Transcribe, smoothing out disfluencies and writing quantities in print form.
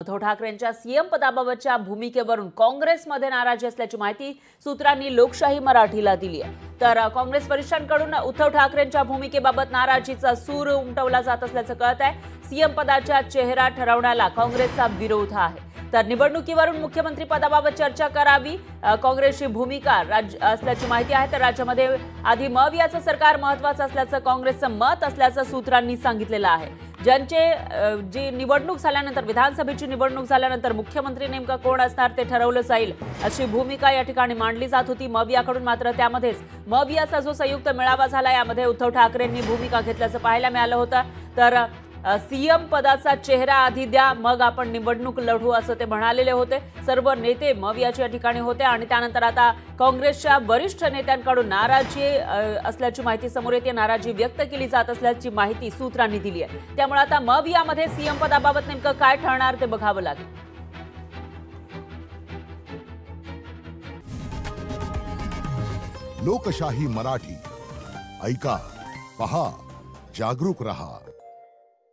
उद्धव ठाकरेंच्या सीएम पदाबाबतच्या भूमिकेवरून काँग्रेसमध्ये नाराजी असल्याची माहिती सूत्रांनी लोकशाही मराठीला दिली आहे। तर काँग्रेस वरिष्ठांकडून उद्धव ठाकरेंच्या भूमिकेबाबत नाराजीचा सूर उमटवला जात असल्याचं कळत आहे। सीएम पदाचा चेहरा ठरवण्याला काँग्रेसचा विरोध आहे। तर निवडणुकीवरून मुख्यमंत्री पदाबाबत चर्चा करावी काँग्रेसची भूमिका असल्याची माहिती आहे। तर राज्यामध्ये आधी मव याचं सरकार महत्त्वाचं असल्याचं काँग्रेसचं मत असल्याचं सूत्रांनी सांगितलेलं आहे। जी निवडणूक झाल्यानंतर विधानसभेची निवडणूक झाल्यानंतर मुख्यमंत्री नेमका कोण असणार ते ठरवलं जाईल अशी भूमिका या ठिकाणी मांडली जात होती मव याकडून। मात्र त्यामध्येच मव याचा जो संयुक्त मेळावा झाला यामध्ये उद्धव ठाकरेंनी भूमिका घेतल्याचं पाहायला मिळालं होतं। तर सीएम पदाचा चेहरा आधी द्या मग आपण निवडणूक लढू असं ते म्हणालेले होते। सर्व नेते मव याच्या ठिकाणी होते आणि त्यानंतर आता काँग्रेसच्या वरिष्ठ नेत्यांकडून नाराजी असल्याची माहिती समोर येते। नाराजी व्यक्त केली जात असल्याची माहिती सूत्रांनी दिली आहे। त्यामुळे आता मव यामध्ये सीएम पदाबाबत नेमकं काय ठरणार ते बघावं लागेल। लोकशाही मराठी ऐका, पहा, जागरूक रहा।